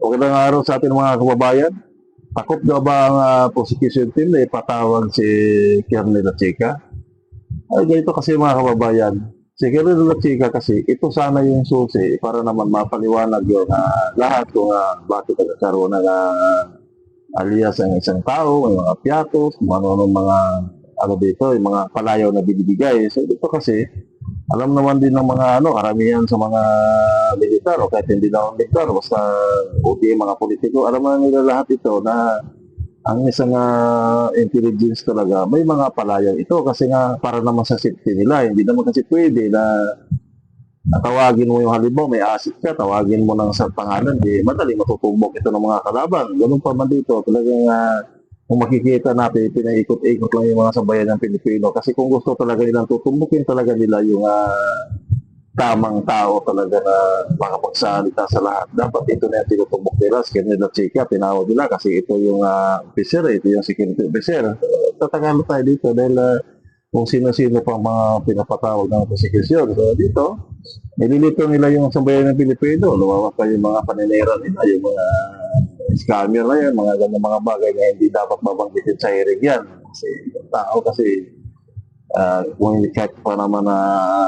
Magandang araw sa ating mga kababayan. Takot na ba ang prosecution team na ipatawag si Kernel Lachica? Ay, ganito kasi mga kababayan. Si Kernel Lachica kasi, ito sana yung susi para naman mapaliwanag yung lahat kung bakit nagkaroon ng alias ang isang tao, may mga piatos, kung ano mga ano dito, yung mga palayaw na binibigay. So dito kasi, alam naman din ng mga karamihan sa mga militar o kahit hindi na militar, basta OPM, mga politiko, alam naman nila lahat ito na ang isang intelligence talaga, may mga palayaw ito kasi nga para naman sa safety nila. Hindi naman kasi pwede na tawagin mo yung halimbawa, may asset ka, tawagin mo ng sa pangalan, di madali matutumbok ito ng mga kalaban. Ganun pa man dito, talagang kung makikita natin, pinaikot-ikot lang yung mga sambayan ng Pilipino. Kasi kung gusto talaga nilang tutumbukin talaga nila yung tamang tao talaga na makapagsalita sa lahat. Dapat ito na yung tinutumbok nila, Kernel Lachica, tinawag nila kasi ito yung officer, ito yung security officer. Tatagalo tayo dito dahil kung sino-sino pang mga pinapatawag ng prosecution. So dito, nililito nila yung sambayan ng Pilipino. Lumawak pa yung mga paninera nila, yung mga scammer na yan, mga ganyan mga bagay na hindi dapat mabanggitin sa hearing yan. Kasi tao kasi, kung kahit pa naman na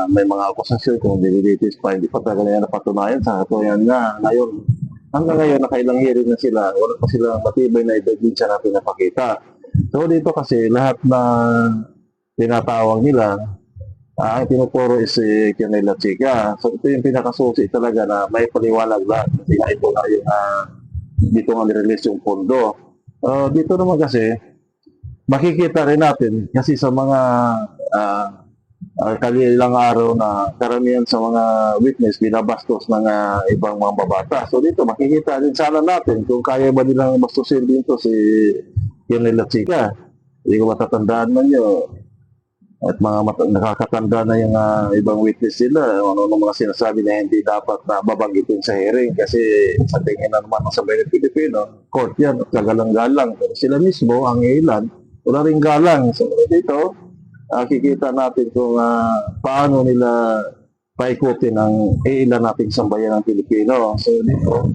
may mga akusasyon, kung nililitis pa, hindi pa talaga na napatunayan. Sa katunayan nga, ngayon, hanggang ngayon, nakailang hearing na sila, wala pa silang matibay na ebidensya na pinapakita. So dito kasi, lahat na tinatawag nila, ang tinuturo is si Kernel Lachica. So ito yung pinakasusi talaga na may paliwanag lahat. Kasi nga ito na yung dito nga nirelease yung pondo. Dito naman kasi, makikita rin natin kasi sa mga kanilang araw na karamihan sa mga witness binabastos ng ibang mga babata. So dito makikita din sana natin kung kaya ba nilang bastusin dito si Kernel Lachica. Hindi ko matatandaan man nyo. At mga nakakatanda na yung ibang witness sila, ano mga sinasabi na hindi dapat na babanggitin sa hearing kasi sa tingin na naman ng sambayan ng Pilipino, court yan at kagalang-galang. Pero sila mismo, ang ilan, wala rin galang. So dito, kikita natin kung paano nila paikutin ang ilan nating sambayan ng Pilipino. So dito,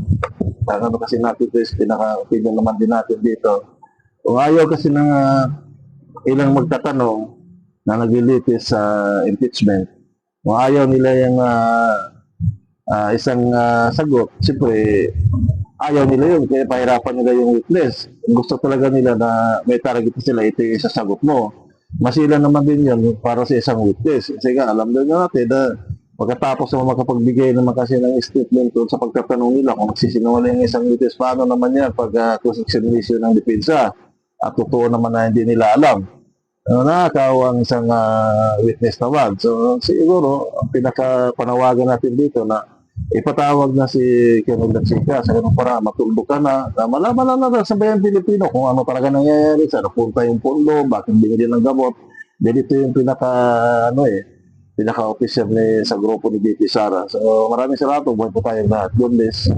ano kasi natin ito is pinaka-opinion naman din natin dito. Kung ayaw kasi ng ilang magtatanong, na naglilitis sa impeachment. Kung ayaw nila yung isang sagot, siyempre ayaw nila yun, kaya pahirapan nila yung witness. Gusto talaga nila na may target sila, ito yung isasagot mo. Masila naman din yun para sa isang witness. Kasi nga, alam din natin na pagkatapos na makapagbigay naman kasi ng statement sa pagtatanong nila kung magsisinungaling yung isang witness, paano naman yan pag cross-examination ng depensa at totoo naman na hindi nila alam. Nakakaw ang isang witness tawag. So siguro, ang pinaka-panawagan natin dito na ipatawag na si Kernel Lachica sa ganung para matulbog ka na malaman na sa bayan Pilipino kung ano talaga nangyayari, saan napunta yung pondo, bakit binigyan ng gamot. Dahil ito yung pinaka-official sa grupo ni BP Sara. So maraming salamat. Buhay po tayong lahat. God bless.